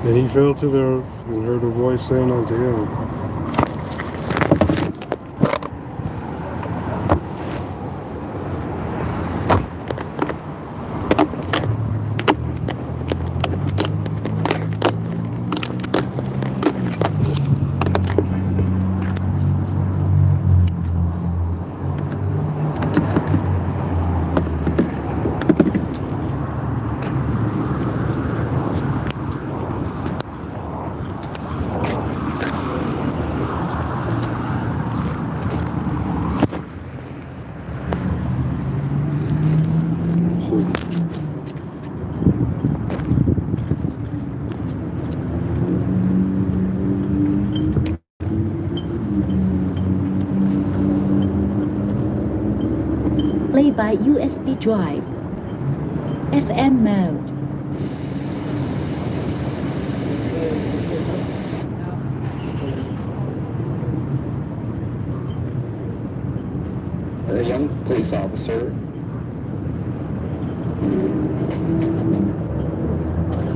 And he fell to the earth and heard a voice saying unto him, so, Play by USB drive. FM mode. A young police officer.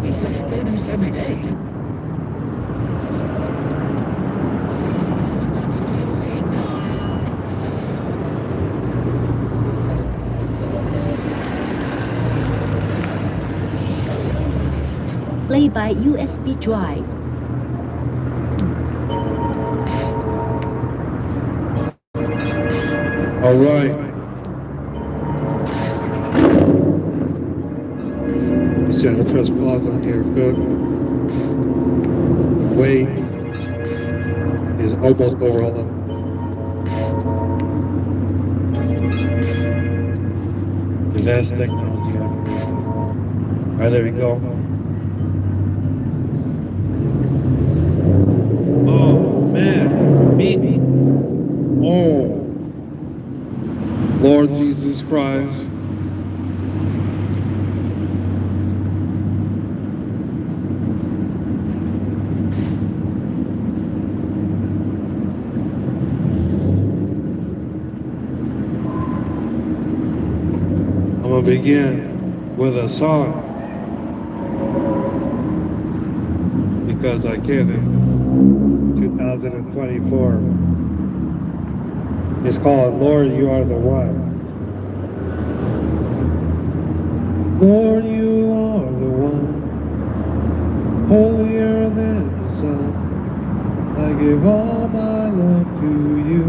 He fixes produce every day. Play by USB drive. all right. Let's see, I'm gonna press pause on here. Good. Wait. Is almost over. Hold on. Advanced technology. All right, there we go. Oh man, me. Oh, Lord Jesus Christ. I'm gonna begin with a song because I can in 2024. It's called Lord, You Are the One. Lord, You are the one, holier than the sun. I give all my love to You,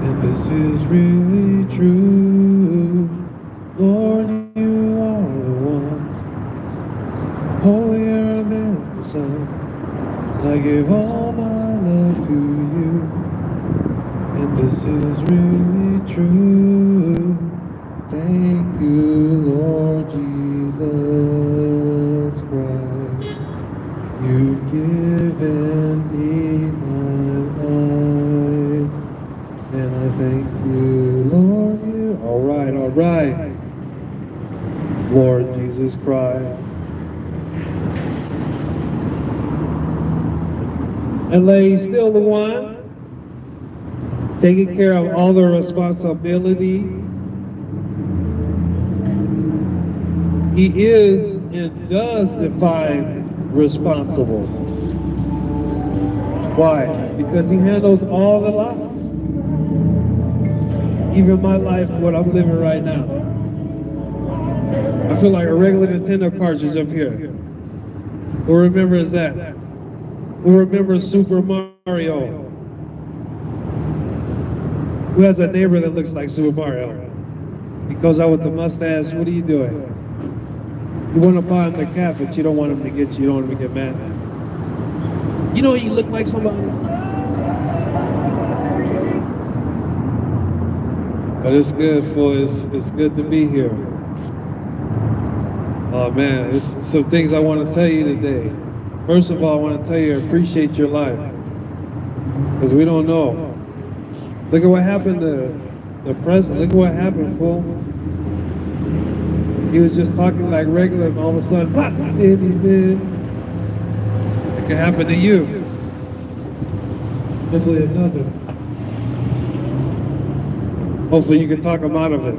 and this is really true. Lord, You are the one, holier than the sun. I give all my love to You, and this is really true. Thank You, Lord Jesus Christ. You've given me my life, and I thank You, Lord. You. All right, all right. Lord Jesus Christ. LA is still the one taking care of all the responsibility. He is and does define responsible. Why? Because He handles all the life. Even my life, what I'm living right now. I feel like a regular Nintendo cartridge up here. Who remembers that? Who remembers Super Mario? Who has a neighbor that looks like Super Mario? He goes out with the mustache. What are you doing? You want to buy him the cat, but you don't want him to get you. You don't want him to get mad. You know you look like somebody. But it's good, fool. It's good to be here. Oh man, there's some things I want to tell you today. First of all, I want to tell you I appreciate your life. Because we don't know. Look at what happened to the president. Look at what happened, fool. He was just talking like regular, and all of a sudden, what? It can happen to you. Hopefully it doesn't. Hopefully you can talk them out of it.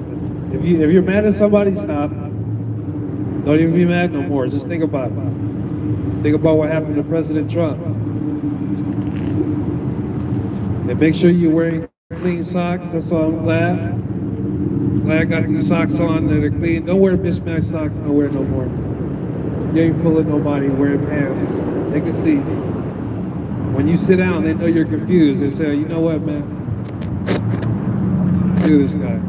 If you're mad at somebody, stop. Don't even be mad no more. Just think about it. Think about what happened to President Trump. And make sure you're wearing clean socks. That's all. I'm glad. Glad I got these socks on that are clean. Don't wear mismatched socks. Don't wear no more. You ain't fooling nobody wearing pants. They can see. When you sit down, they know you're confused. They say, you know what, man? Do this guy.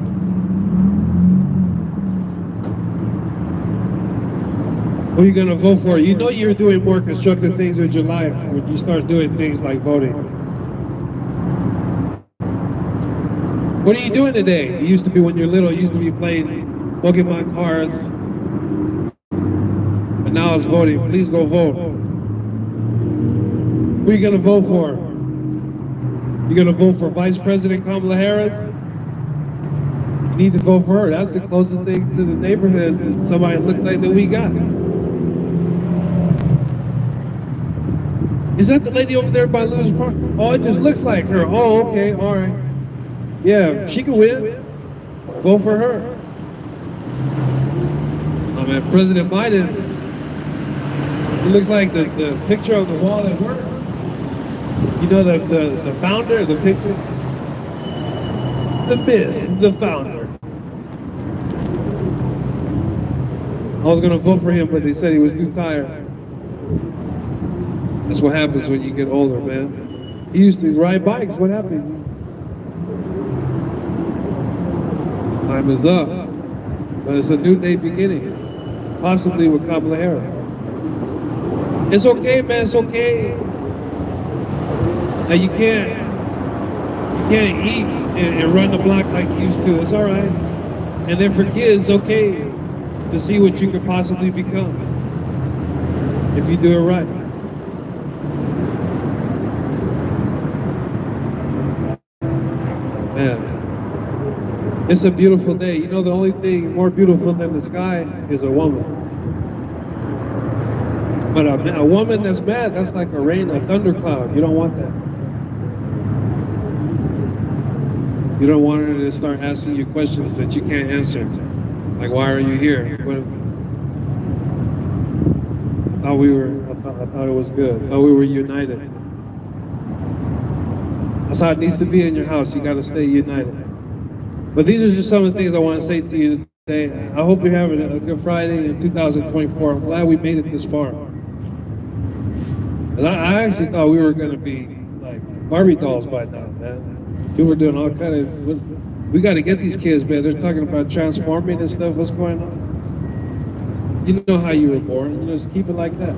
Who are you going to vote for? You know you're doing more constructive things with your life when you start doing things like voting. What are you doing today? It used to be when you're little, you used to be playing Pokemon cards. But now it's voting. Please go vote. Who are you going to vote for? You're going to vote for Vice President Kamala Harris? You need to vote for her. That's the closest thing to the neighborhood that somebody looks like that we got. Is that the lady over there by Lewis Park? Oh, it just looks like her. Oh, okay, all right. Yeah, she can win. Vote for her. Oh man, President Biden, it looks like the picture on the wall at work. You know the founder, the picture? The myth, the founder. I was gonna vote for him, but they said he was too tired. That's what happens when you get older, man. He used to ride bikes. What happened? Time is up. But it's a new day beginning. Possibly with Kamala Harris. It's okay, man. It's okay. Now you can't eat and run the block like you used to. It's all right. And then for kids, it's okay to see what you could possibly become if you do it right. Man, it's a beautiful day. You know, the only thing more beautiful than the sky is a woman. But a woman that's mad, that's like a rain, a thundercloud. You don't want that. You don't want her to start asking you questions that you can't answer. Like, why are you here? I thought it was good. I thought we were united. That's how it needs to be in your house. You got to stay united. But these are just some of the things I want to say to you today. I hope you're having a good Friday in 2024. I'm glad we made it this far. I actually thought we were going to be like Barbie dolls by now, man. We were doing all kind of. We got to get these kids, man. They're talking about transforming and stuff. What's going on? You know how you were born. You just keep it like that.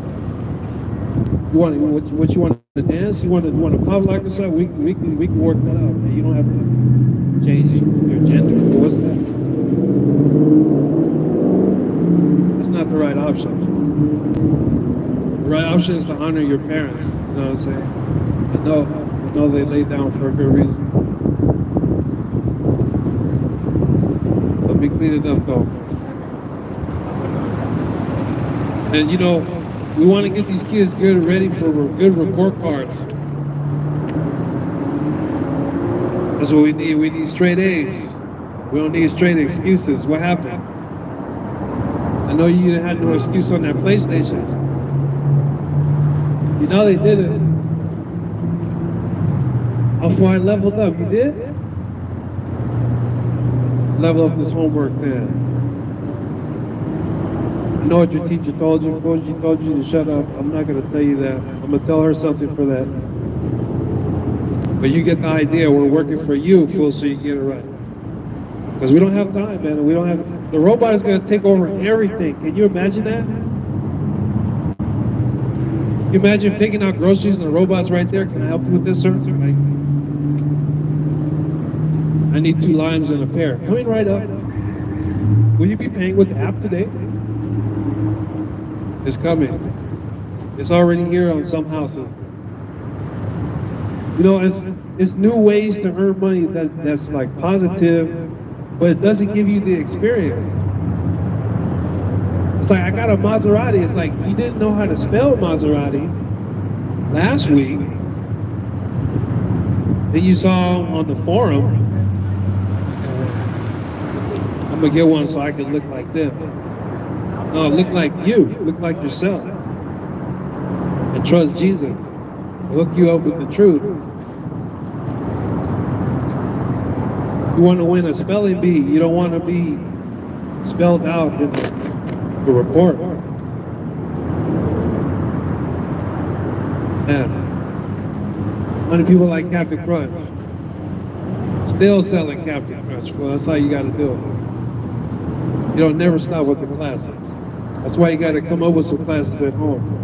You want what you want to dance? You want to pop like or something? We can work that out. Man. You don't have to change your gender. What's that? That's not the right option. The right option is to honor your parents. You know what I'm saying? I know they laid down for a good reason. Let me clean it up though. And you know, we want to get these kids good and ready for good report cards. That's what we need. We need straight A's. We don't need straight excuses. What happened? I know you had no excuse on that PlayStation. You know they did it. How far I leveled up? You did? Level up this homework then. I know what your teacher told you. She told you to shut up. I'm not going to tell you that. I'm going to tell her something for that. But you get the idea. We're working for you, fool, so you get it right. Because we don't have time, man. We don't have. The robot is going to take over everything. Can you imagine that? Can you imagine picking out groceries and the robot's right there? Can I help you with this, sir? Right. I need 2 limes and a pear. Coming right up. Will you be paying with the app today? It's coming. It's already here on some houses. You know, it's new ways to earn money that's like positive, but it doesn't give you the experience. It's like, I got a Maserati. It's like, you didn't know how to spell Maserati last week. Then you saw on the forum, I'm gonna get one so I can look like them. No, look like you. Look like yourself. and trust Jesus. Hook you up with the truth. You want to win a spelling bee. You don't want to be spelled out in the report. Man, how many people like Captain Crunch? Still selling Captain Crunch. Well, that's how you got to do it. You don't never stop with the classics. That's why you got to come up with some classics at home.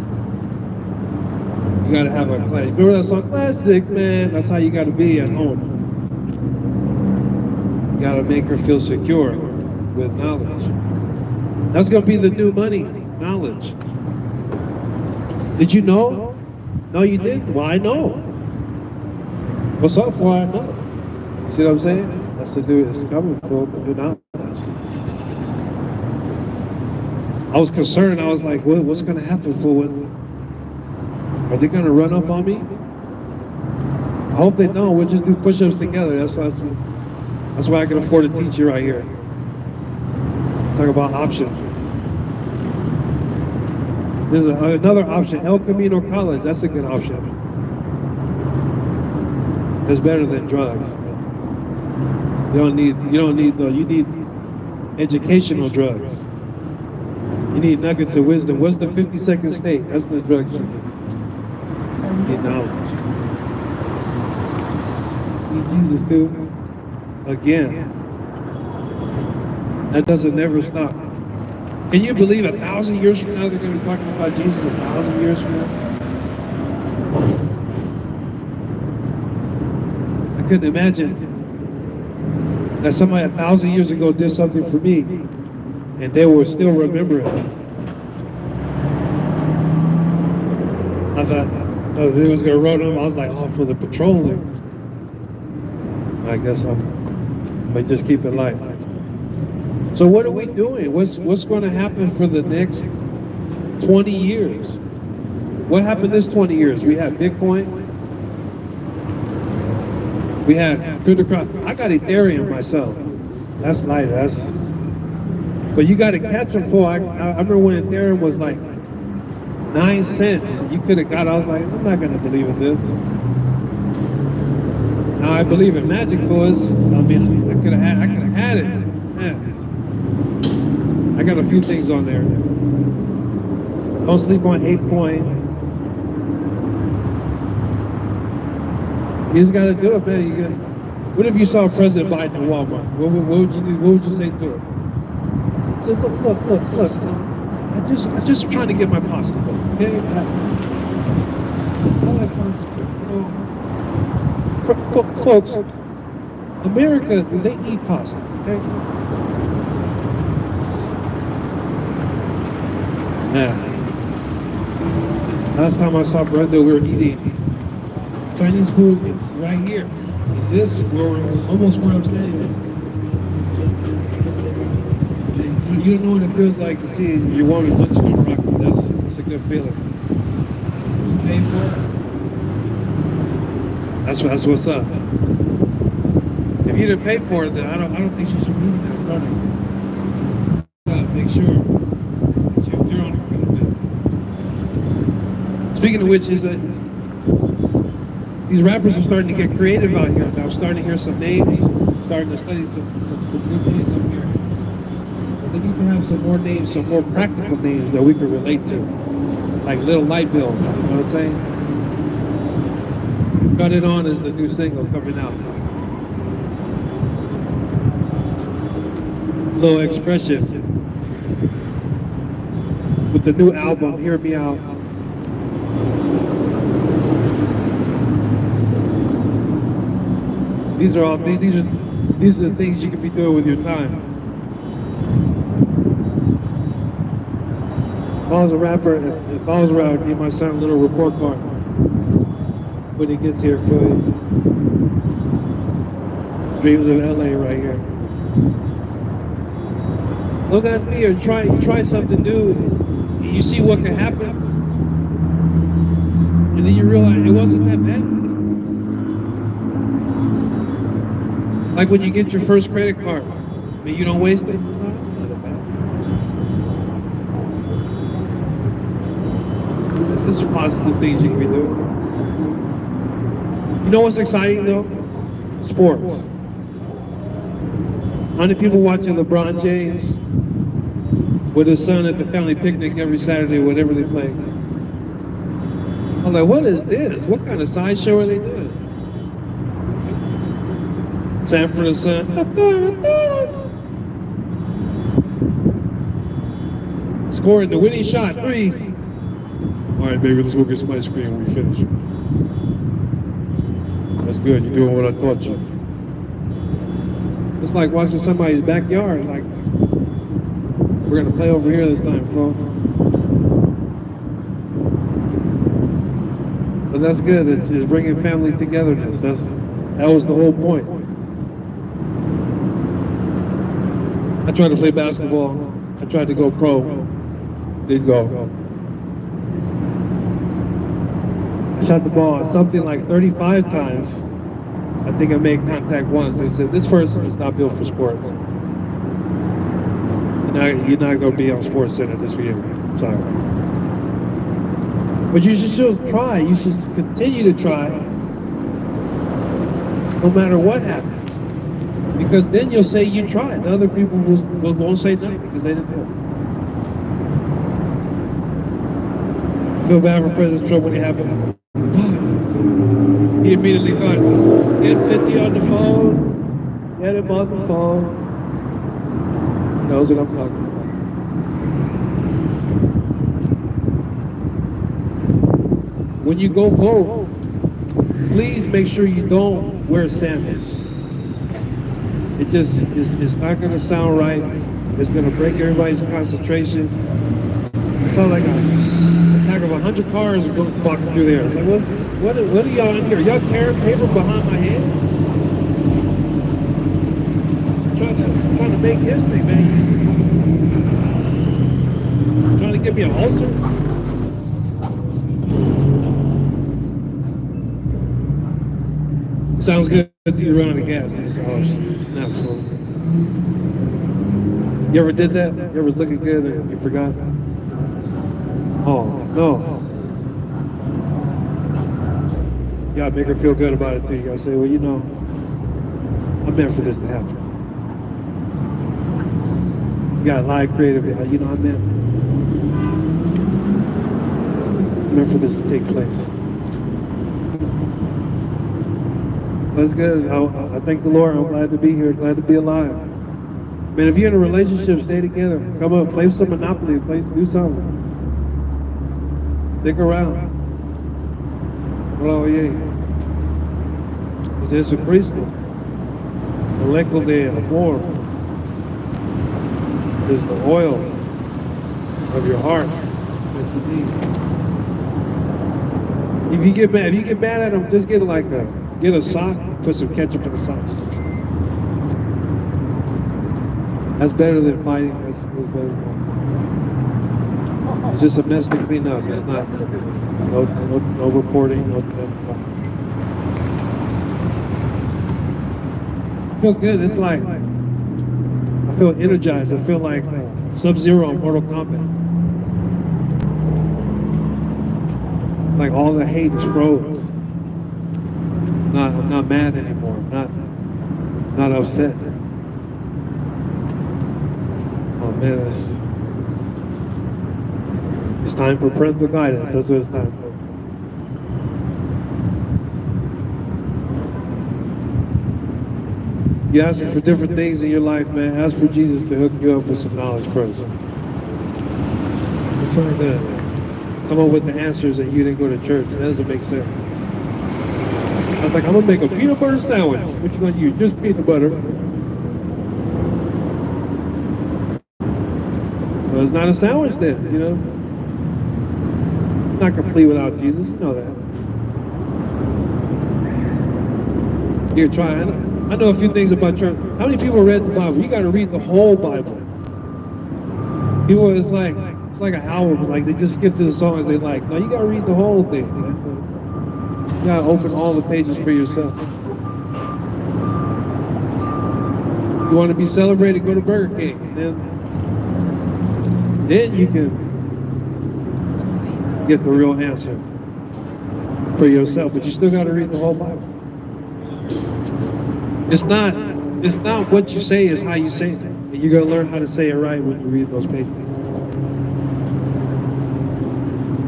You got to have a class. Remember that song, Classic Man? That's how you got to be at home. You got to make her feel secure with knowledge. That's going to be the new money, knowledge. Did you know? No, you didn't? Well, I know. What's up for I know? See what I'm saying? That's the new, it's coming for the new knowledge. I was concerned. I was like, what's going to happen for when? Are they going to run up on me? I hope they don't. We'll just do push-ups together. That's why I can afford to teach you right here. Talk about options. There's another option, El Camino College. That's a good option. It's better than drugs. You need educational drugs. You need nuggets of wisdom. What's the 52nd state? That's the drugs you need. You need knowledge. Need Jesus too. Again. That doesn't never stop. Can you believe 1,000 years from now they're going to be talking about Jesus 1,000 years from now? I couldn't imagine that somebody 1,000 years ago did something for me and they will still remember it. I thought they was going to run them. I was like, oh, for the patrolling. I guess I might just keep it light. So what are we doing? What's going to happen for the next 20 years? What happened this 20 years? We had Bitcoin. We had cryptocurrency. I got Ethereum myself. That's light. But you got to catch them for. I remember when Ethereum was like 9 cents. You could have got. I was like, I'm not going to believe in this. Now I believe in magic boys. I mean, I could have had it. Yeah. I got a few things on there. Don't sleep on 8-Coin. You just got to do it, man. What if you saw President Biden in Walmart? What would you do? What would you say to her? Say, look. I'm just trying to get my pasta. Okay? I like pasta. Folks, America, they eat pasta. Okay? Yeah. Last time I saw Brenda, we were eating Chinese food right here. This, almost where I'm standing. You don't know what it feels like to see your woman lunch on rock. That's a good feeling. You pay for it? That's what's up. If you didn't pay for it, then I don't think you should move that running. Make sure. Speaking of which, these rappers are starting to get creative out here. I'm starting to hear some names, starting to study some good names up here. But they need to have some more names, some more practical names that we can relate to. Like Little Light Bill, you know what I'm saying? Cut It On is the new single coming out. Little Expression with the new album, Hear Me Out. These are the things you can be doing with your time. If I was a rapper, if I was a rapper, I'd give my son a little report card when he gets here. Dreams of LA right here. Look at me, or try something new, and you see what can happen, and then you realize it wasn't that bad. Like when you get your first credit card, I mean, you don't waste it. There's some positive things you can be doing. You know what's exciting though? Sports. How many people watching LeBron James with his son at the family picnic every Saturday, whatever they play? I'm like, what is this? What kind of sideshow are they doing? Time for the sun. Scoring the winning shot, 3. All right, baby, let's go get some ice cream when we finish. That's good, you're doing what I taught you. It's like watching somebody's backyard, like, we're gonna play over here this time, bro. But that's good, it's bringing family togetherness. That was the whole point. I tried to play basketball, I tried to go pro, didn't go. I shot the ball something like 35 times. I think I made contact once. They said, this person is not built for sports. You're not going to be on Sports Center this year. Sorry. But you should still try. You should continue to try no matter what happens. Because then you'll say you tried. The other people won't say nothing because they didn't do it. I feel bad for President Trump when it happened. He immediately got N50 on the phone, had him on the phone. He knows what I'm talking about. When you go vote, please make sure you don't wear sandals. It's not going to sound right. It's going to break everybody's concentration. It sounds like a attack of 100 cars walking through there. Like, what are y'all in here? Y'all carrying paper behind my head? Trying to make history, man. Trying to give me an ulcer? Sounds good to you run out of gas. Snap. You ever did that? You ever was looking good and you forgot? Oh, no. You gotta make her feel good about it too. You gotta say, well, you know, I'm meant for this to happen. You gotta lie creatively. You know, I'm meant for this to take place. That's good. I thank the Lord. I'm glad to be here. Glad to be alive. Man, if you're in a relationship, stay together. Come on, play some Monopoly. Do something. Stick around. Oh, yeah. Es eso Cristo. El eco de amor is the oil of your heart that you need. If you get mad at them, just get a sock, put some ketchup in the socks. That's better than fighting. That's better than it's just a mess to clean up. It's not no reporting, no testifying. I feel good. It's like I feel energized. I feel like Sub-Zero on Mortal Kombat. Like all the hate is froze. I'm not mad anymore. I'm not upset. Oh man, it's time for parental guidance. That's what it's time for. You're asking for different things in your life, man. Ask for Jesus to hook you up with some knowledge first. You're trying to come up with the answers and you didn't go to church. That doesn't make sense. I was like, I'm gonna make a peanut butter sandwich. What you gonna use? Just peanut butter. Well, it's not a sandwich then, you know? It's not complete without Jesus, you know that. Here, try it. I know a few things about church. How many people read the Bible? You gotta read the whole Bible. People, it's like an album, like they just skip to the songs they like. No, you gotta read the whole thing. You gotta open all the pages for yourself. You want to be celebrated, go to Burger King. Then you can get the real answer for yourself. But you still got to read the whole Bible. It's not what you say, it's how you say it. And you're going to learn how to say it right when you read those pages.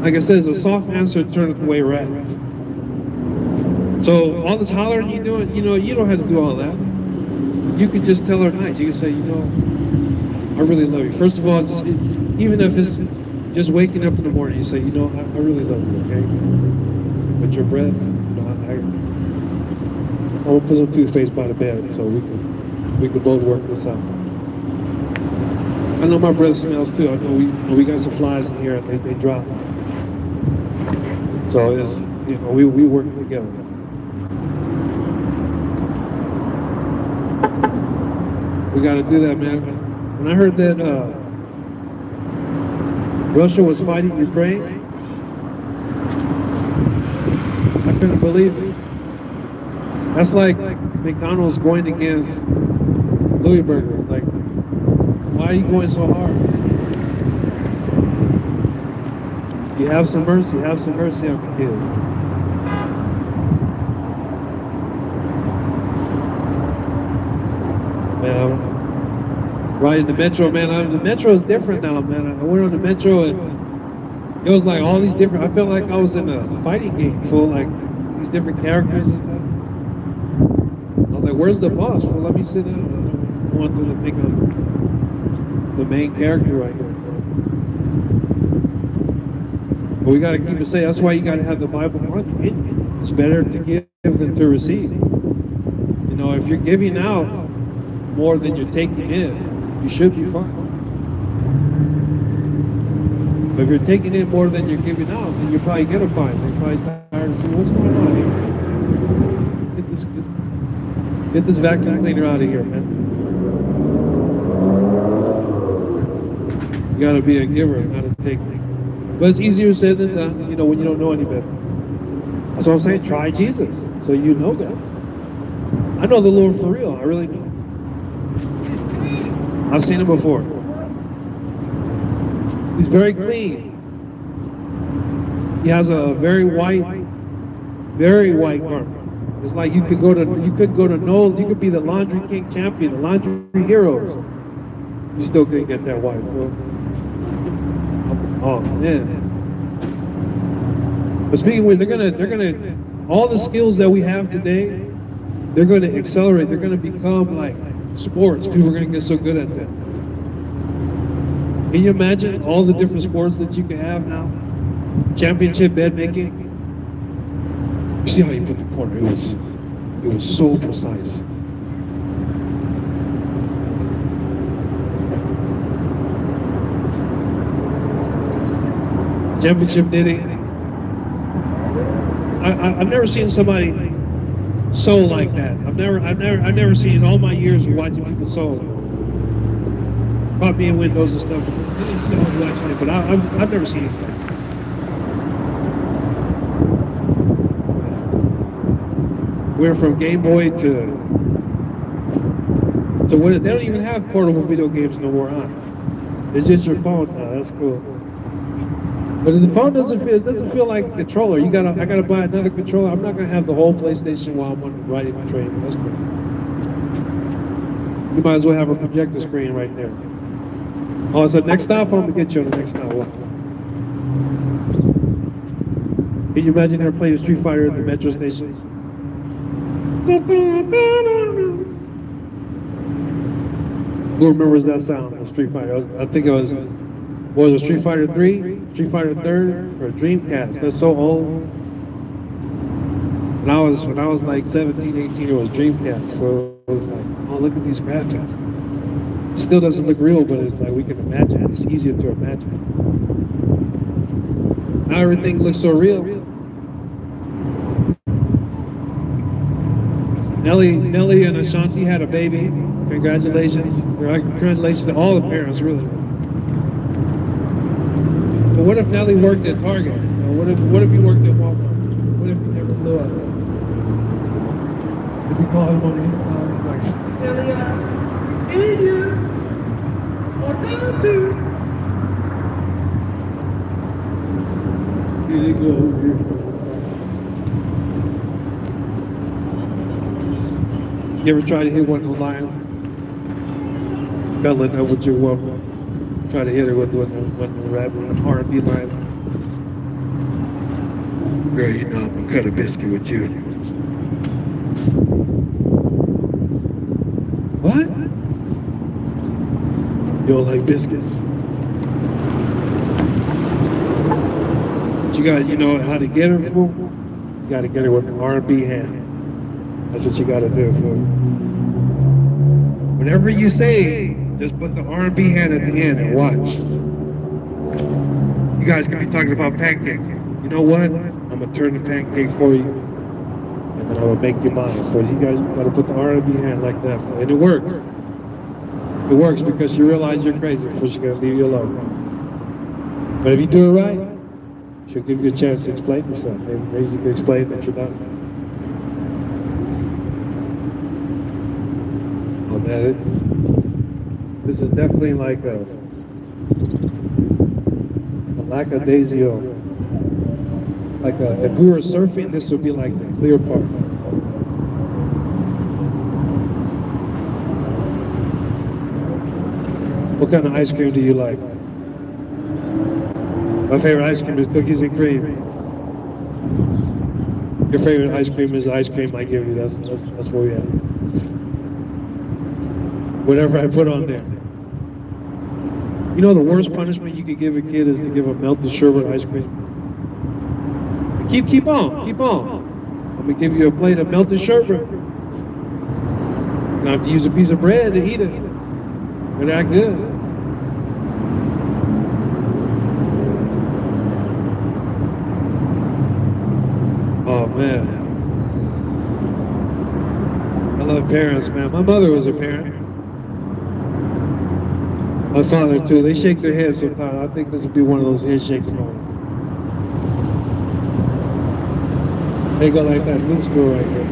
Like I said, a soft answer turneth away wrath. So all this hollering you doing, you don't have to do all that. You can just tell her nice. You can say, I really love you. First of all, even if it's just waking up in the morning, you say, I really love you, okay? With your breath, I will put some toothpaste by the bed so we can both work this out. I know my breath smells too. I know we got some flies in here and they drop. So it's, we work together. We got to do that, man. When I heard that Russia was fighting Ukraine, I couldn't believe it. That's like McDonald's going against Louis Burgers. Like, why are you going so hard? You have some mercy on the kids. Man, riding the metro, man. The metro is different now, man. I went on the metro and it was like all these different. I felt like I was in a fighting game full like these different characters and stuff. I was like, "Where's the boss? Well, let me sit down." I want them to think I'm the main character right here. But we got to keep it safe. That's why you got to have the Bible on you. It's better to give than to receive. If you're giving out more than you're taking in, you should be fine. But if you're taking in more than you're giving out, then you probably get a fine. You're probably tired of seeing what's going on here. Get this vacuum cleaner out of here, man. You gotta be a giver, not a taker. But it's easier said than done, when you don't know any better. That's what I'm saying. Try Jesus, so you know that. I know the Lord for real. I really do. I've seen him before. He's very clean. He has a very white garment. It's like you could go to Knowles, you could be the Laundry King champion, the Laundry Heroes. You still couldn't get that white, bro. Oh man. But speaking of which, they're gonna all the skills that we have today, they're gonna accelerate, they're gonna become like sports. People are gonna get so good at that. Can you imagine all the different sports that you can have now? Championship bed making. You see how you put the corner? It was so precise. Championship knitting. I've never seen somebody sew like that. I've never seen in all my years of watching people sew. Caught me in windows and stuff. But I've never seen it. We're from Game Boy to what? They don't even have portable video games no more, huh? It's just your phone now. That's cool. But the phone doesn't feel like a controller. I gotta buy another controller. I'm not gonna have the whole PlayStation while I'm riding the train. That's cool. You might as well have a projector screen right there. Oh, so next stop, I'm gonna get you on the next stop. Can you imagine her playing Street Fighter at the metro station? Who remembers that sound of Street Fighter? I think it was it Street Fighter 3, Street Fighter 3rd, or Dreamcast? That's so old. When I was like 17, 18, it was Dreamcast. So it was like, oh, look at these graphics. It still doesn't look real, but it's like we can imagine it. It's easier to imagine. Now everything looks so real. Nelly and Ashanti had a baby. Congratulations. Congratulations to all the parents, really. But what if Nelly worked at Target? Or what if he worked at Walmart? What if he never blew up? If you call him on the intercom, like, Here they go over here. You ever try to hit one of the lines? Gotta let know what you're welcome. Try to hit her with one of the rap R&B lines. Girl, you know I'm gonna cut a biscuit with you. What? You don't like biscuits? But you know how to get her, fool? You gotta get her with an R&B hand. That's what you gotta do, fool. Whenever you say, just put the R&B hand at the end and watch. You guys can be talking about pancakes. You know what? I'm gonna turn the pancake for you, and then I'm gonna make you mine. So you guys gotta put the R&B hand like that, and it works. It works because she realizes you're crazy before she's gonna leave you alone. But if you do it right, she'll give you a chance to explain yourself. Maybe you can explain that you're not. Oh man, this is definitely like a lackadaisical. Like if we were surfing, this would be like the clear part. What kind of ice cream do you like? My favorite ice cream is cookies and cream. Your favorite ice cream is the ice cream I give you. That's where we at. Whatever I put on there. You know the worst punishment you could give a kid is to give a melted sherbet ice cream. Keep on. I'm gonna give you a plate of melted sherbet. You're gonna have to use a piece of bread to eat it. They're that good. Oh man. I love parents, man. My mother was a parent. My father too. They shake their heads sometimes. I think this would be one of those head shaking moments. They go like that. This girl right here.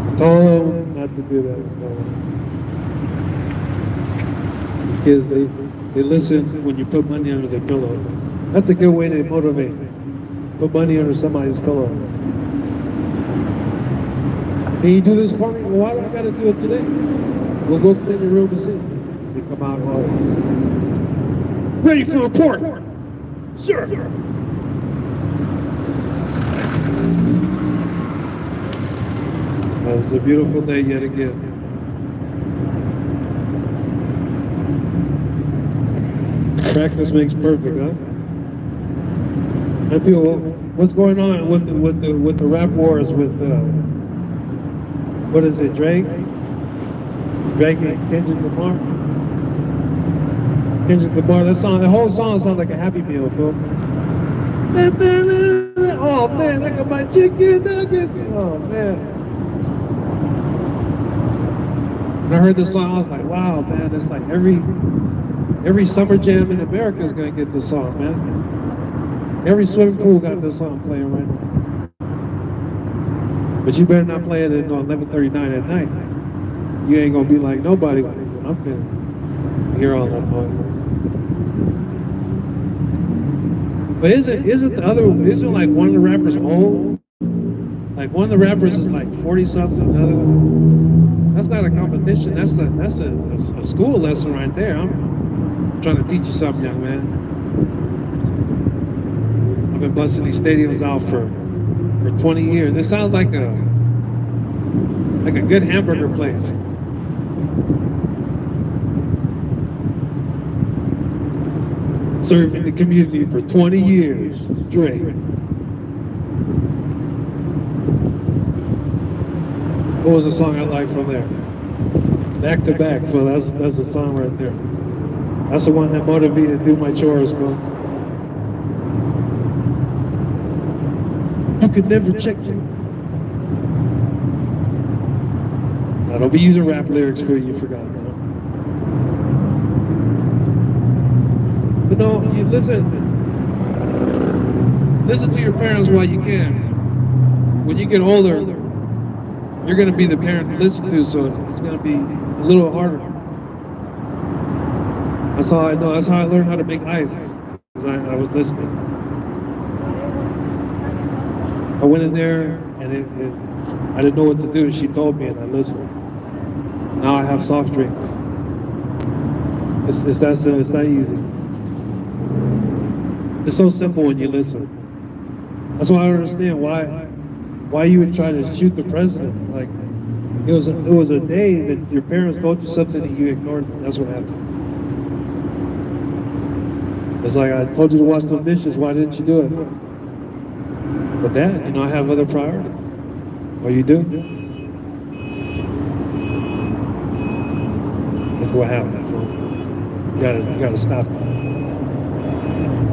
I told them not to do that. These kids, they listen when you put money under their pillow. That's a good way to motivate. Put money under somebody's pillow. Can you do this for me? Well, why do I got to do it today? We'll go clean your room and see. They come out all ready for report. Sir. It's a beautiful day yet again. Practice makes perfect, huh? And people, what's going on with the rap wars with what is it, Drake and Kendrick Lamar? Kendrick Lamar, that whole song sounds like a Happy Meal, fool. Oh man, look at my chicken nuggets. Oh man. When I heard this song, I was like, wow, man, it's like every summer jam in America is gonna get this song, man. Every swimming pool got this song playing right now. But you better not play it at 11:39 at night. You ain't gonna be like nobody when I'm gonna hear all that noise. But isn't like one of the rappers old? Like one of the rappers is like 40 something, the other one. That's not a competition. That's a school lesson right there. I'm trying to teach you something, young man. I've been busting these stadiums out for 20 years. It sounds like a good hamburger place. Serving the community for 20 years straight. What was the song I liked from there? Back to Back, so that's the song right there. That's the one that motivated to do my chores, bro. You could never check it. Now, don't be using rap lyrics for you forgot, man. But no, you listen to your parents while you can. When you get older, you're going to be the parent to listen to, so it's going to be a little harder. That's all I know. That's how I learned how to make ice. 'cause I was listening. I went in there and I didn't know what to do. She told me and I listened. Now I have soft drinks. It's that simple. It's that easy. It's so simple when you listen. That's why I don't understand why you would try to shoot the president. Like it was a day that your parents told you something and you ignored it. That's what happened. It's like I told you to wash those dishes. Why didn't you do it? But Dad, I have other priorities. Well, you do. That's what happened. You gotta stop it.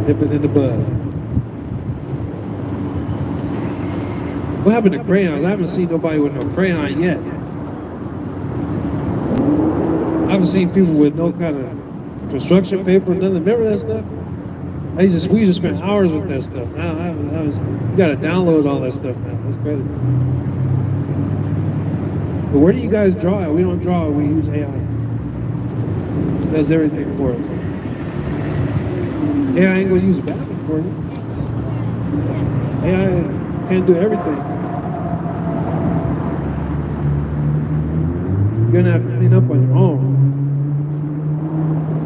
Nip it in the bud. What happened to crayons? I haven't seen nobody with no crayon yet. I haven't seen people with no kind of construction paper, nothing. Remember that stuff? We used to spend hours with that stuff. Now you gotta download all that stuff now. That's crazy. But where do you guys draw it? We don't draw it, we use AI. It does everything for us. AI ain't gonna use Babel for you. AI can't do everything. You're gonna have to clean up on your own.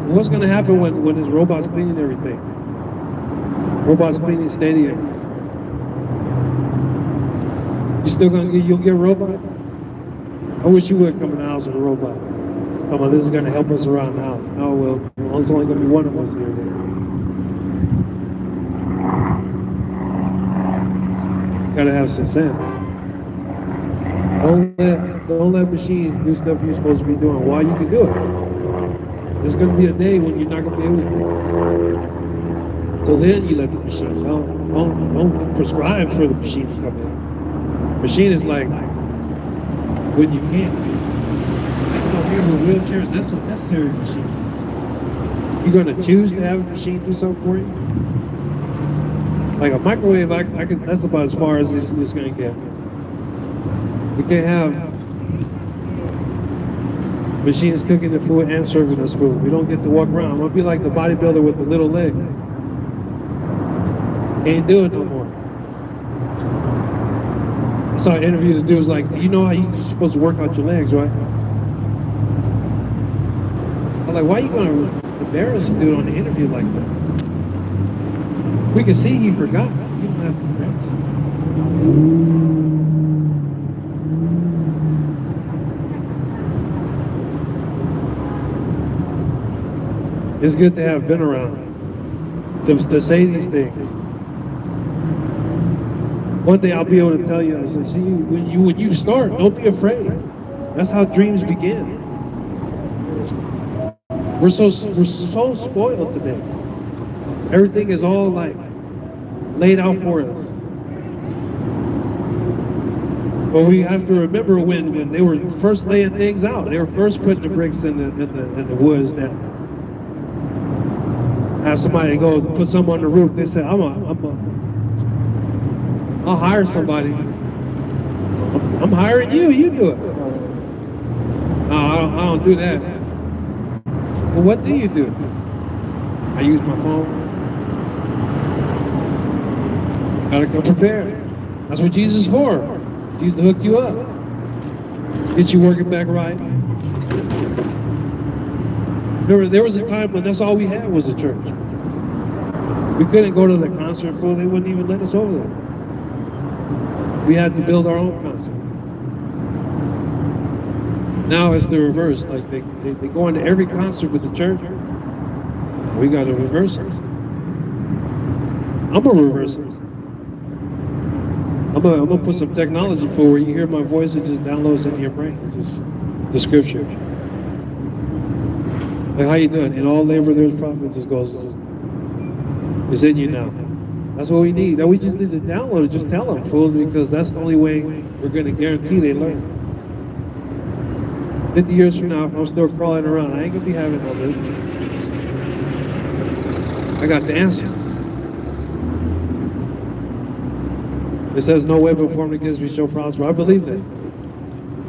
And what's gonna happen when this robot's cleaning everything? Robots cleaning stadiums. You'll get a robot? I wish you would come in the house with a robot. Come on, this is gonna help us around the house. No, well, there's only gonna be one of us here then. Gotta have some sense. Don't let machines do stuff you're supposed to be doing while you can do it. There's gonna be a day when you're not gonna be able to do it. So then you let the machine. Don't prescribe for the machine to come in. Machine is like when you can't. People with wheelchairs, that's a necessary machine. You're gonna choose to have a machine do something for you? Like a microwave, that's about as far as it's gonna get. We can't have machines cooking the food and serving us food. We don't get to walk around. I'm gonna be like the bodybuilder with the little leg. Can't do it no more. I saw an interview. The dude was like, you know how you're supposed to work out your legs, right? I'm like, why are you gonna embarrass a dude on the interview like that? We can see he forgot. You don't have to embarrass. It's good to have been around to say these things. One day I'll be able to tell you, I say, see, when you start, don't be afraid. That's how dreams begin. We're so spoiled today. Everything is all like laid out for us. But we have to remember when they were first laying things out. They were first putting the bricks in the woods. That ask somebody to go put some on the roof. They said, I'll hire somebody. I'm hiring you. You do it. No, I don't do that. Well, what do you do? I use my phone. Gotta come prepared. That's what Jesus is for. Jesus to hook you up. Get you working back right. Remember, there was a time when that's all we had was the church. We couldn't go to the concert full. They wouldn't even let us over there. We had to build our own concert. Now it's the reverse. Like they go into every concert with the church. We got to reverse it. I'm gonna reverse it. I'm gonna put some technology for where you hear my voice, it just downloads into your brain. Just the scripture. Like, how you doing? In all labor there's profit. Just goes. It's in you now. That's what we need. That we just need to download it. Just tell them, fool, because that's the only way we're going to guarantee they learn. 50 years from now, if I'm still crawling around, I ain't going to be having all this. I got the answer. It says, no weapon formed against me shall prosper. I believe that.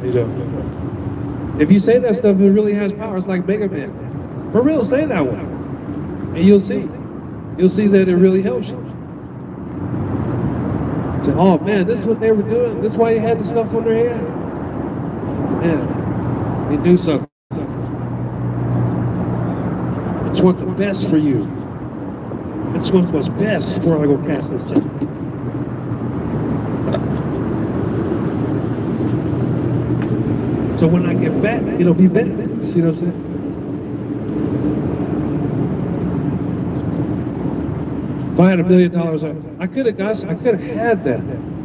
You know. If you say that stuff, it really has power. It's like Mega Man. For real, say that one. And you'll see. you'll see that it really helps you. Say, oh man, this is what they were doing. This is why they had the stuff on their head. Yeah, they do something. It's want the best for you. It's want what's best before I go cast this check. So when I get back, it'll be better. See what I'm saying? If I had $1 million, I could have had that.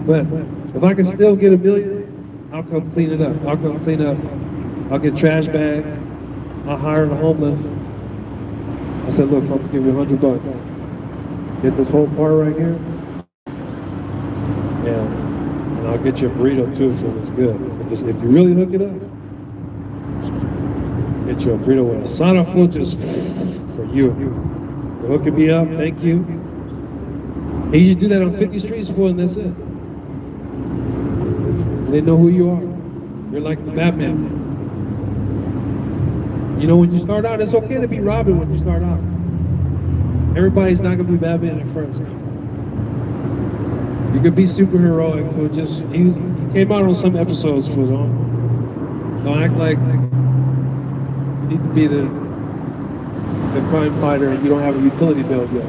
But if I can still get $1 million, I'll come clean it up. I'll come clean up. I'll get trash bags. I'll hire the homeless. I said, look, I'm gonna give you $100. Get this whole part right here. And I'll get you a burrito too, so it's good. Just, if you really hook it up, get you a burrito with asada food just for you. For hooking me up, thank you. And you just do that on 50 streets, and that's it. And they know who you are. You're like the Batman. You know, when you start out, it's okay to be Robin when you start out. Everybody's not gonna be Batman at first. You could be super heroic, but just he came out on some episodes, but don't act like you need to be the crime fighter and you don't have a utility bill yet.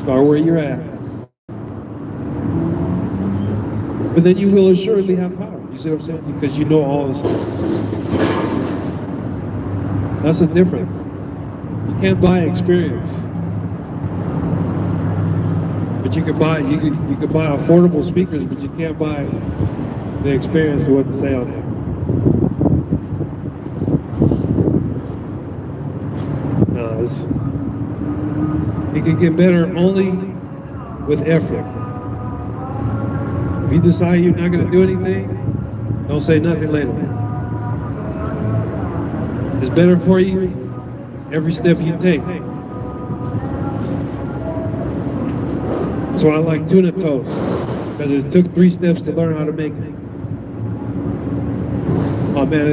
Start where you're at. But then you will assuredly have power. You see what I'm saying? Because you know all this stuff. That's the difference. You can't buy experience. But you can buy affordable speakers, but you can't buy the experience of what to say on it. No, it can get better only with effort. If you decide you're not going to do anything, don't say nothing later. It's better for you every step you take. That's why I like tuna toast, because it took 3 steps to learn how to make it. Oh man,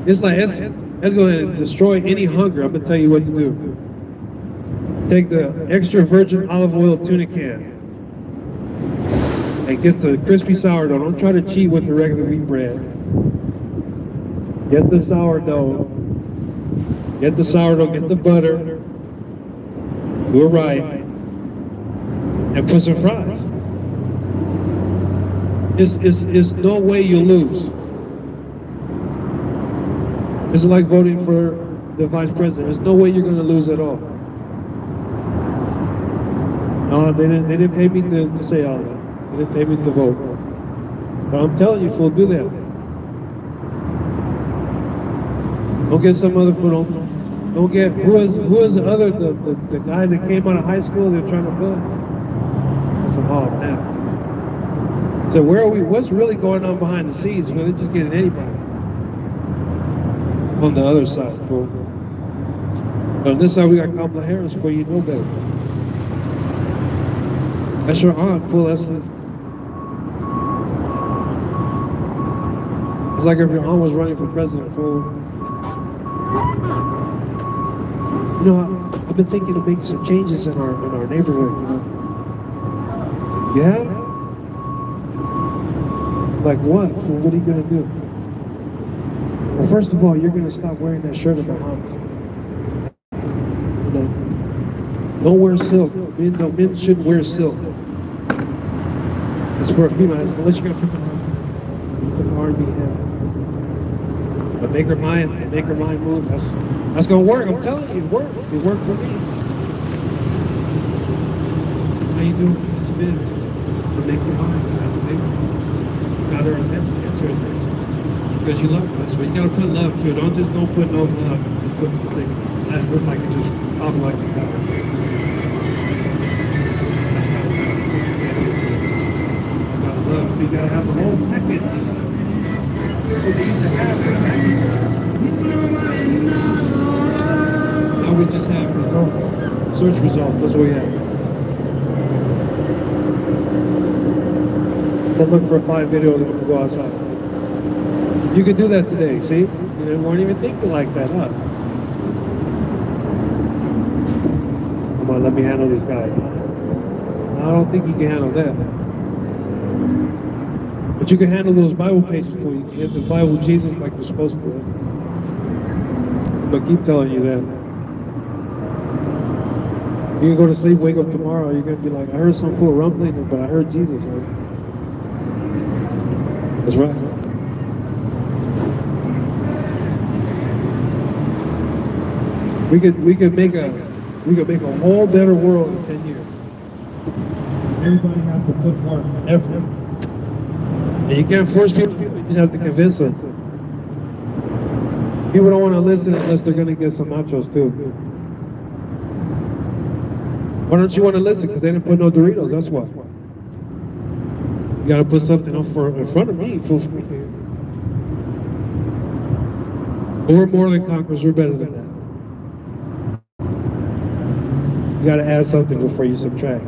it's going to destroy any hunger. I'm going to tell you what to do. Take the extra virgin olive oil tuna can and get the crispy sourdough. Don't try to cheat with the regular wheat bread. Get the sourdough. Get the sourdough, get the butter, do it right, and put some fries. It's no way you lose. It's like voting for the vice president. There's no way you're going to lose at all. No, they didn't pay me to say all that. They didn't pay me to vote. But I'm telling you, fool, do that. Don't get some other fool. Don't get who is the other the guy that came out of high school they're trying to build. I said, oh man. So where are we? What's really going on behind the scenes? Well, they're just getting anybody on the other side, fool. But on this side we got Kamala Harris, where you know better. That's your aunt, fool. That's the. It's like if your aunt was running for president, fool. You know, I've been thinking of making some changes in our neighborhood, you know. Yeah? Like what? Well, what are you going to do? Well, first of all, you're going to stop wearing that shirt at the house. You know, don't wear silk. Men shouldn't wear silk. It's for a female, unless you're going to put the R&B in. But make her mind move. That's gonna work. I'm telling you, it worked. It worked for me. How you doing? It's been to make her mind. Got her answer it because you love her. So you gotta put love to it. Don't put no love. Just put the thing. That looks like it just pop like you got it. You gotta love. You gotta have the whole package. Now we just have results. Search results, that's what we have. Let's look for 5 videos and we'll go outside. You can do that today, see? You weren't even thinking like that, huh? Come on, let me handle this guy. No, I don't think you can handle that. But you can handle those Bible pages for you. You can hit the Bible Jesus like you're supposed to. But keep telling you that. You can go to sleep, wake up tomorrow, you're going to be like, I heard some fool rumbling, but I heard Jesus. That's right. We could make a whole better world in 10 years. Everybody has to put more effort. And you can't force people, you just have to convince them. People don't want to listen unless they're going to get some nachos too. Why don't you want to listen? Because they didn't put no Doritos, that's why. You got to put something up in front of me. But we're more than conquerors, we're better than that. You got to add something before you subtract.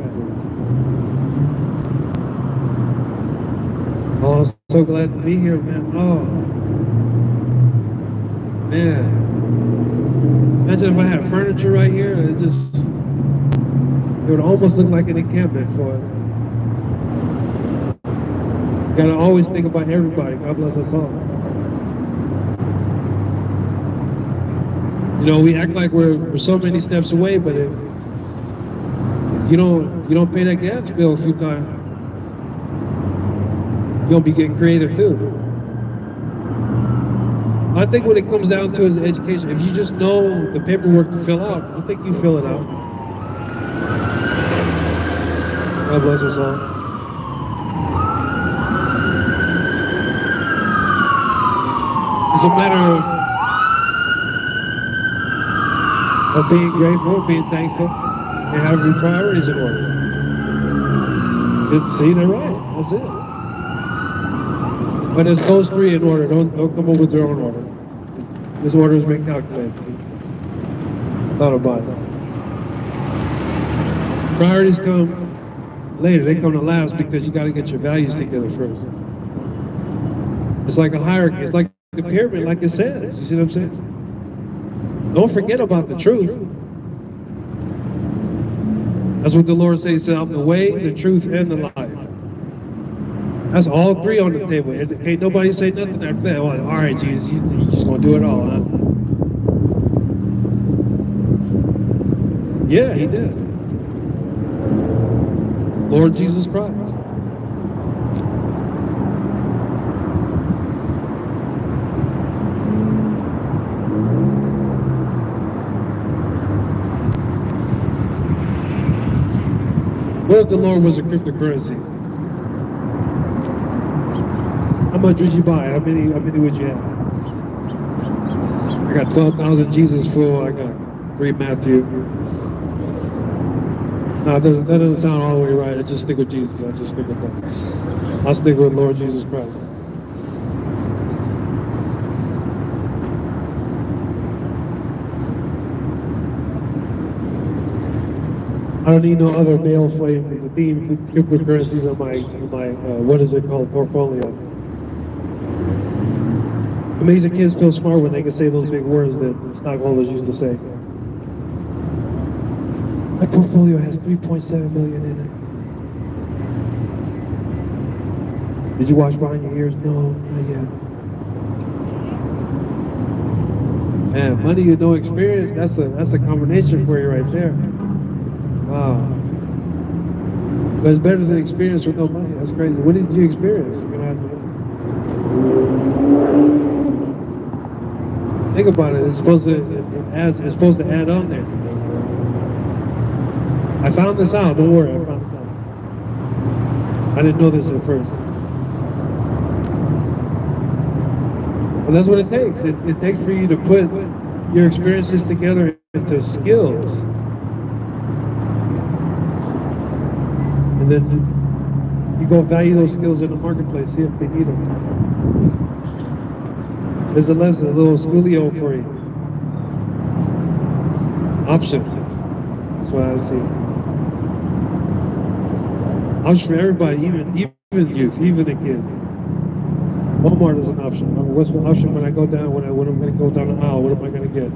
Oh, I'm so glad to be here, man. Oh, man. Imagine if I had furniture right here, it would almost look like an encampment for it. You got to always think about everybody. God bless us all. You know, we act like we're so many steps away, but if you don't pay that gas bill a few times, you'll be getting creative too. I think what it comes down to is education. If you just know the paperwork to fill out, I think you fill it out. God bless us all. It's a matter of being grateful, being thankful, and having your priorities in order. See, they're right. That's it. But it's those three in order. Don't come up with your own order. This order has been calculated. Thought about it. Priorities come later. They come to last because you got to get your values together first. It's like a hierarchy. It's like the pyramid, like it says. You see what I'm saying? Don't forget about the truth. That's what the Lord says. He said, I'm the way, the truth, and the life. That's all three on the table. Ain't nobody say nothing after that. Well, all right, Jesus, you just gonna do it all, huh? Yeah, he did. Lord Jesus Christ. What if the Lord was a cryptocurrency? How much would you buy? How many would you have? I got 12,000 Jesus full. I got 3 Matthew. No, that doesn't sound all the way right. I just stick with Jesus. I just stick with that. I'll stick with Lord Jesus Christ. I don't need no other male flame in the theme cryptocurrencies on my what is it called, portfolio. Amazing kids feel smart when they can say those big words that stockholders used to say. My portfolio has 3.7 million in it. Did you watch Behind Your Ears? No, not yet. Man, money with no experience, that's a combination for you right there. Wow. But it's better than experience with no money. That's crazy. What did you experience? Think about it. It's supposed to add on there. I found this out. Don't worry. I found this out. I didn't know this at first. But that's what it takes. It takes for you to put your experiences together into skills. And then you go value those skills in the marketplace, see if they need them. There's a lesson, a little schoolio for you. Option. That's what I see. Option for everybody, even youth, even the kids. Walmart is an option. I mean, what's the option when I go down, when I'm going to go down the aisle, what am I going to get?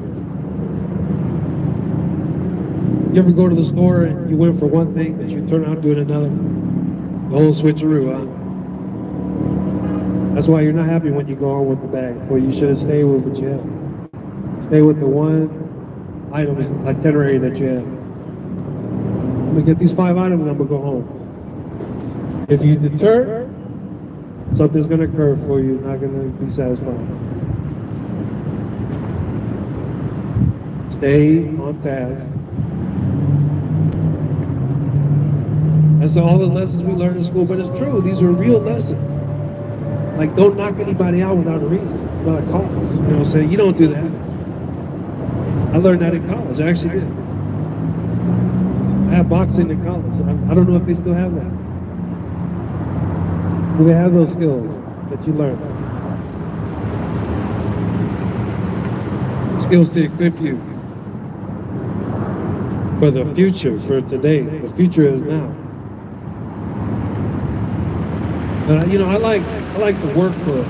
You ever go to the store and you went for one thing, but you turn out doing another? The whole switcheroo, huh? That's why you're not happy when you go on with the bag. Well, you should have stayed with what you have. Stay with the one item, itinerary that you have. I'm gonna get these 5 items and I'm gonna go home. If you deter, something's gonna occur for you, not gonna be satisfied. Stay on task. That's all the lessons we learn in school, but it's true. These are real lessons. Like, don't knock anybody out without a reason, without a cause. You know what I'm saying? You don't do that. I learned that in college. I actually did. I had boxing in college. I don't know if they still have that. Do they have those skills that you learn? Skills to equip you for the future, for today. The future is now. But you know, I like to work for a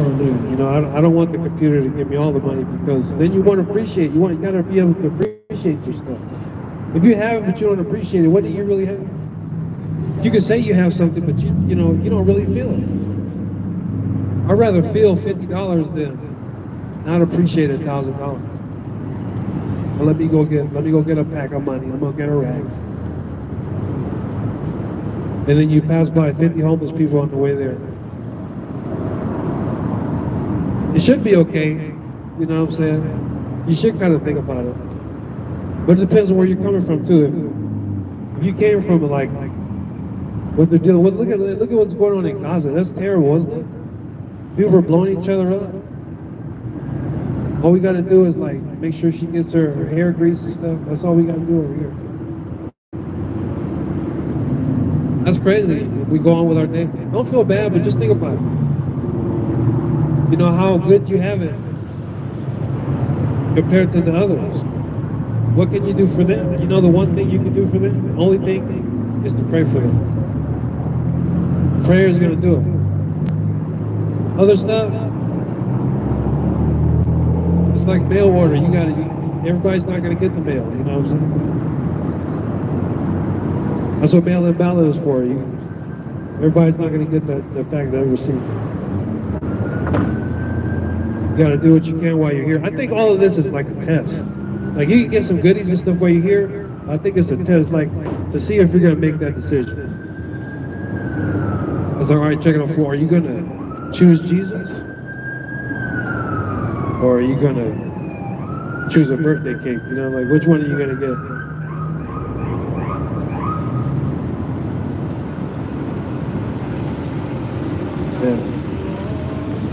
living. You know, I don't want the computer to give me all the money, because then you won't appreciate. You got to be able to appreciate your stuff. If you have it but you don't appreciate it, what do you really have? You can say you have something, but you don't really feel it. I'd rather feel $50 than not appreciate $1,000. Well, let me go get a pack of money. I'm gonna get a rag. And then you pass by 50 homeless people on the way there. It should be okay, you know what I'm saying? You should kind of think about it. But it depends on where you're coming from too. If you came from like what they're dealing with, look at what's going on in Gaza. That's terrible, isn't it? People are blowing each other up. All we got to do is like make sure she gets her hair grease and stuff. That's all we got to do over here. That's crazy. If we go on with our day, don't feel bad, but just think about it. You know how good you have it compared to the others. What can you do for them? You know the one thing you can do for them? The only thing is to pray for them. Prayer is going to do it. Other stuff, it's like mail order. Everybody's not going to get the mail. You know what I'm saying? That's what mail-in ballot is for. Everybody's not going to get the fact that they received. You got to do what you can while you're here. I think all of this is like a test. Like you can get some goodies and stuff while you're here. I think it's a test, like to see if you're going to make that decision. I was like, all right, check it out. Are you going to choose Jesus? Or are you going to choose a birthday cake? You know, like which one are you going to get? Yeah.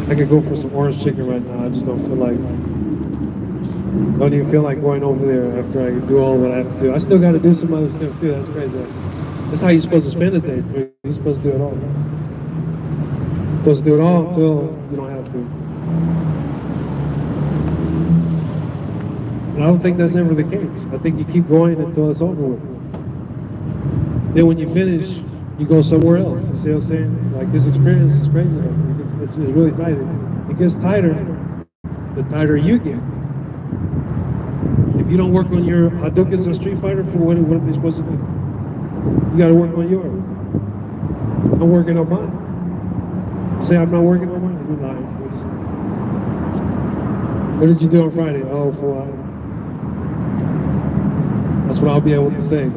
I could go for some orange chicken right now. I just don't even feel like going over there after I do all what I have to do. I still got to do some other stuff too. That's crazy. That's how you're supposed to spend the day. You're supposed to do it all. You're supposed to do it all until you don't have to. But I don't think that's ever the case. I think you keep going until it's over with. Then when you finish, you go somewhere else. You see what I'm saying? Like this experience is crazy. It's really tight. It gets tighter the tighter you get. If you don't work on your Hadoukens or Street Fighter, for what are they supposed to do? You got to work on yours. I'm working on mine. Say I'm not working on mine. You're lying. What did you do on Friday? Oh, for that's what I'll be able to say.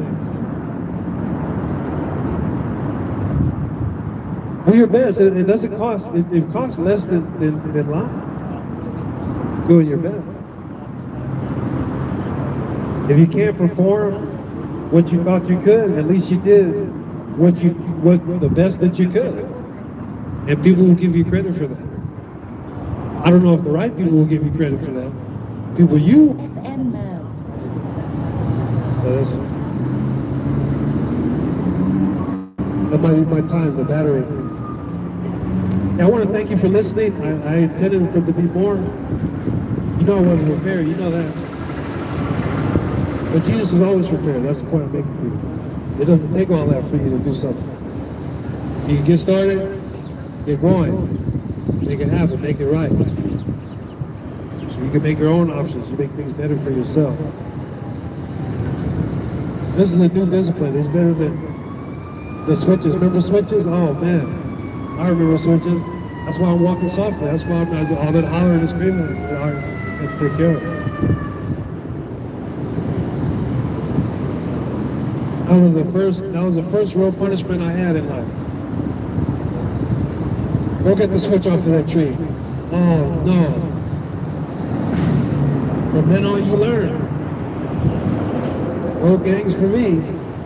Do your best. It doesn't cost. It costs less than lying. Doing your best. If you can't perform what you thought you could, at least you did what the best that you could, and people will give you credit for that. I don't know if the right people will give you credit for that. People you. FM mode. That might be my time. The battery. Yeah, I want to thank you for listening. I intended for it to be more. You know I wasn't prepared. You know that. But Jesus is always prepared. That's the point I'm making for you. It doesn't take all that for you to do something. You can get started, get going, make it happen, make it right. So you can make your own options. You make things better for yourself. This is a new discipline. It's better than the switches. Remember switches? Oh man, I remember switches. That's why I'm walking softly. That's why I'm not all that hollering and screaming. And take care of it. That was the first real punishment I had in life. Go get the switch off of that tree. Oh no. From then on you learn. No gangs for me. You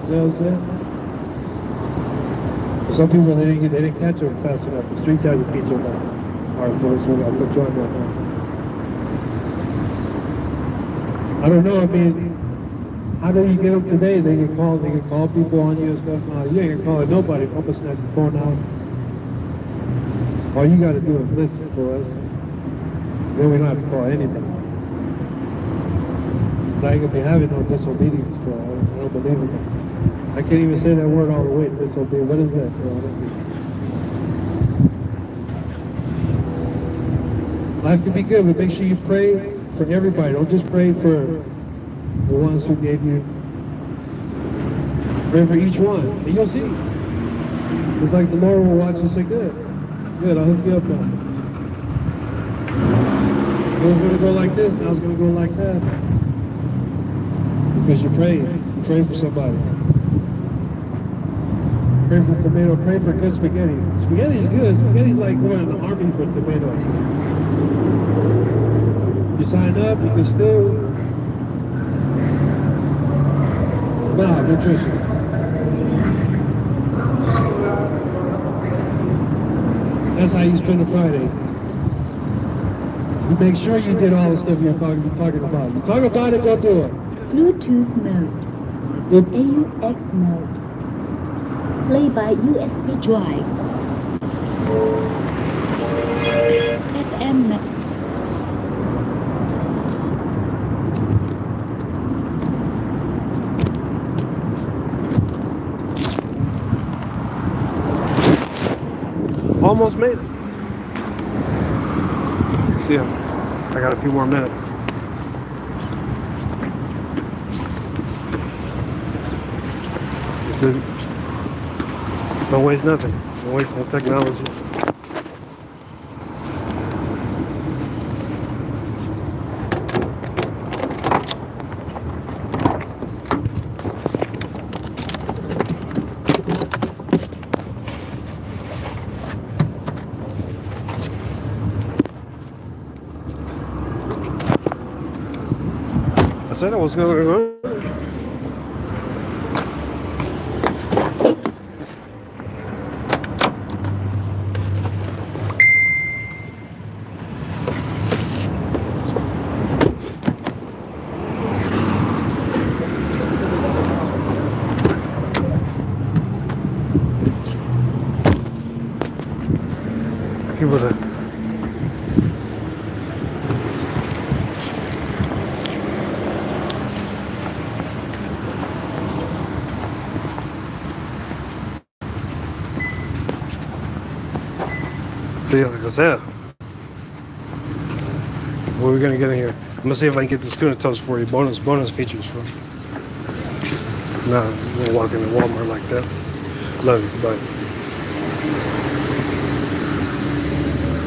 know what I'm saying? Some people they didn't catch them fast enough. The streets had to teach them that. Alright, boys, I'll put you on that now. I don't know, I mean, how do you get them today? They can call people on you and stuff. No, you ain't gonna call it nobody. Papa snatch the phone out. All you gotta do is listen for us. Then we don't have to call anything. But I ain't gonna be having no disobedience, bro. I don't believe in that. I can't even say that word all the way, disobey. What is that, bro? Life can be good, but make sure you pray for everybody. Don't just pray for the ones who gave you. Pray for each one, and you'll see. It's like the Lord will watch and say, good, I'll hook you up now. It was going to go like this, now it's going to go like that. Because you're praying for somebody. Pray for tomato, pray for good spaghetti. Spaghetti's good. Spaghetti's like going in the army for tomatoes. You sign up, you can still nutrition. That's how you spend a Friday. You make sure you did all the stuff you're talking about. You talk about it, go do it. Bluetooth mode. AUX mode. Play by USB drive. FM mode. Almost made it. See ya. I got a few more minutes. This is, don't waste nothing. Don't waste no technology. I said I was going to. People that. See, like I said, what are we gonna get in here? I'm gonna see if I can get this tuna toast for you. Bonus features for you. Nah, I'm gonna walk into Walmart like that. Love you, bye.